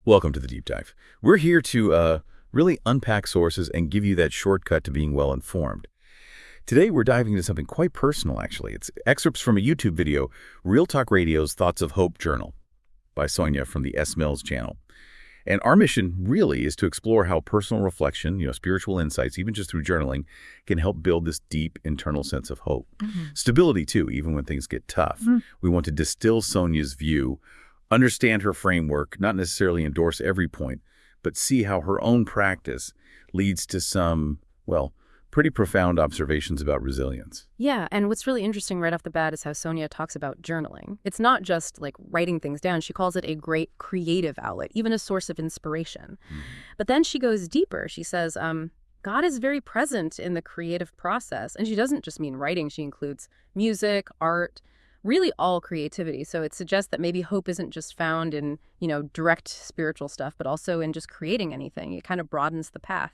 Welcome to the Deep Dive. We're here to really unpack sources and give you that shortcut to being well-informed. Today, we're diving into something quite personal, actually. It's excerpts from a YouTube video, Real Talk Radio's Thoughts of Hope Journal by Sonia from the S. Mills channel. And our mission really is to explore how personal reflection, spiritual insights, even just through journaling, can help build this deep internal sense of hope. Stability, too, even when things get tough. We want to distill Sonia's view, understand her framework, not necessarily endorse every point, but see how her own practice leads to some, pretty profound observations about resilience. Yeah, and what's really interesting right off the bat is how Sonia talks about journaling. It's not just like writing things down. She calls it a great creative outlet, even a source of inspiration. But then she goes deeper. She says, God is very present in the creative process. And she doesn't just mean writing. She includes music, art, really all creativity. So it suggests that maybe hope isn't just found in, direct spiritual stuff, but also in just creating anything. It kind of broadens the path.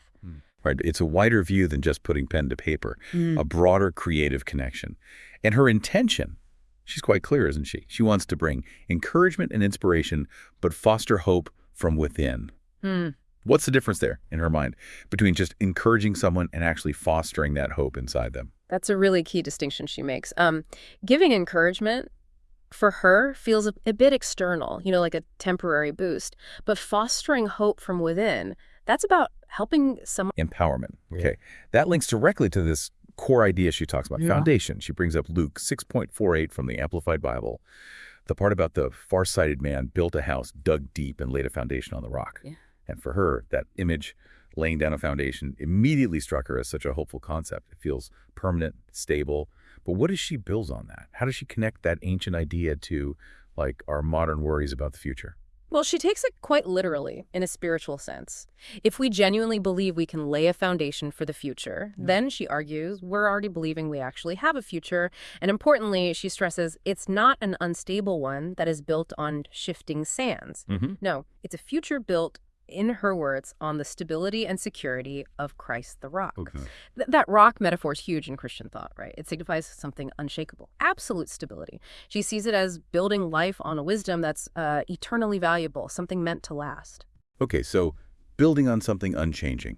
Right. It's a wider view than just putting pen to paper, a broader creative connection. And her intention, she's quite clear, isn't she? She wants to bring encouragement and inspiration, but foster hope from within. What's the difference there, in her mind, between just encouraging someone and actually fostering that hope inside them? That's a really key distinction she makes. Giving encouragement for her feels a bit external, like a temporary boost. But fostering hope from within, that's about helping someone. Empowerment. Okay. That links directly to this core idea she talks about, foundation. She brings up Luke 6.48 from the Amplified Bible, the part about the far-sighted man built a house, dug deep, and laid a foundation on the rock. And for her, that image, laying down a foundation, immediately struck her as such a hopeful concept. It feels permanent, stable. But what does she build on that? How does she connect that ancient idea to, our modern worries about the future? Well, she takes it quite literally in a spiritual sense. If we genuinely believe we can lay a foundation for the future, then, she argues, we're already believing we actually have a future. And importantly, she stresses it's not an unstable one that is built on shifting sands. No, it's a future built, in her words, on the stability and security of Christ the rock. That rock metaphor is huge in Christian thought, right? It signifies something unshakable, absolute stability. She sees it as building life on a wisdom that's eternally valuable, something meant to last. Okay, so building on something unchanging,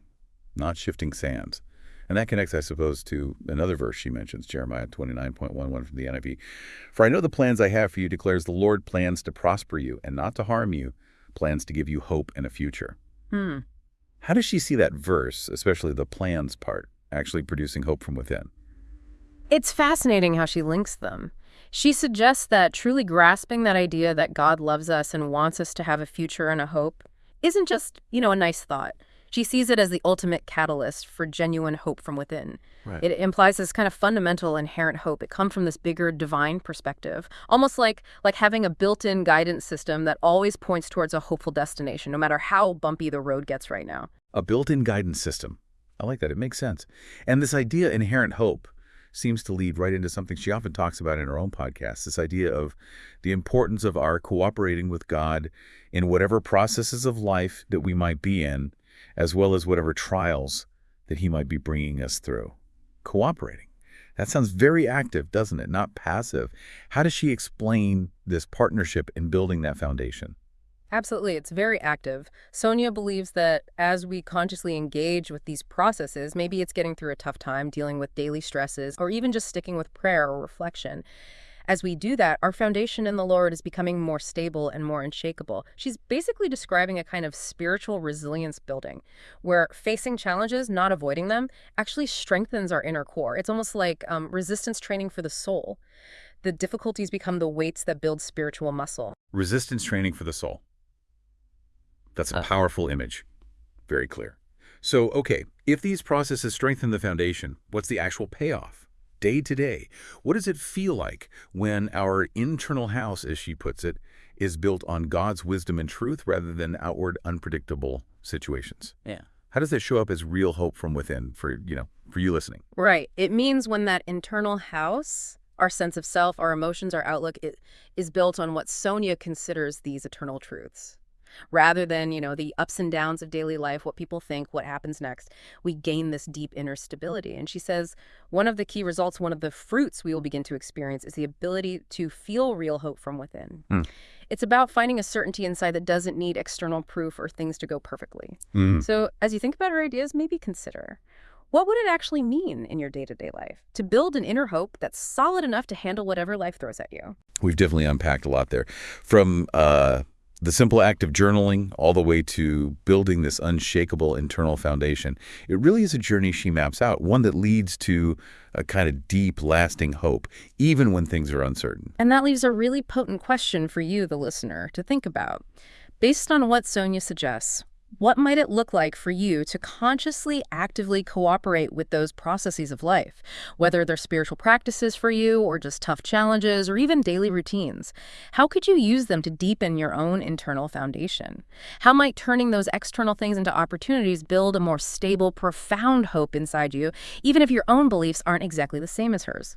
not shifting sands. And that connects, I suppose, to another verse she mentions, Jeremiah 29.11 from the NIV. For I know the plans I have for you, declares the Lord, plans to prosper you and not to harm you, plans to give you hope and a future. How does she see that verse, especially the plans part, actually producing hope from within? It's fascinating how she links them. She suggests that truly grasping that idea that God loves us and wants us to have a future and a hope isn't just, a nice thought. She sees it as the ultimate catalyst for genuine hope from within. It implies this kind of fundamental inherent hope. It comes from this bigger divine perspective, almost like having a built-in guidance system that always points towards a hopeful destination, no matter how bumpy the road gets right now. A built-in guidance system. I like that. It makes sense. And this idea, inherent hope, seems to lead right into something she often talks about in her own podcast, this idea of the importance of our cooperating with God in whatever processes of life that we might be in, as well as whatever trials that he might be bringing us through. Cooperating. That sounds very active, doesn't it? Not passive. How does she explain this partnership in building that foundation? Absolutely. It's very active. Sonia believes that as we consciously engage with these processes, maybe it's getting through a tough time, dealing with daily stresses, or even just sticking with prayer or reflection. As we do that, our foundation in the Lord is becoming more stable and more unshakable. She's basically describing a kind of spiritual resilience building, where facing challenges, not avoiding them, actually strengthens our inner core. It's almost like resistance training for the soul. The difficulties become the weights that build spiritual muscle. Resistance training for the soul. That's a powerful image. Very clear. So, okay, if these processes strengthen the foundation, what's the actual payoff? Day to day, what does it feel like when our internal house, as she puts it, is built on God's wisdom and truth rather than outward unpredictable situations? How does that show up as real hope from within for you listening? Right. It means when that internal house, our sense of self, our emotions, our outlook, is built on what Sonia considers these eternal truths. Rather than, the ups and downs of daily life, what people think, what happens next, we gain this deep inner stability. And she says one of the key results, one of the fruits we will begin to experience is the ability to feel real hope from within. It's about finding a certainty inside that doesn't need external proof or things to go perfectly. Mm. So as you think about her ideas, maybe consider, what would it actually mean in your day-to-day life to build an inner hope that's solid enough to handle whatever life throws at you? We've definitely unpacked a lot there. From the simple act of journaling all the way to building this unshakable internal foundation. It really is a journey she maps out, one that leads to a kind of deep, lasting hope, even when things are uncertain. And that leaves a really potent question for you, the listener, to think about. Based on what Sonia suggests, what might it look like for you to consciously, actively cooperate with those processes of life, whether they're spiritual practices for you or just tough challenges or even daily routines? How could you use them to deepen your own internal foundation? How might turning those external things into opportunities build a more stable, profound hope inside you, even if your own beliefs aren't exactly the same as hers?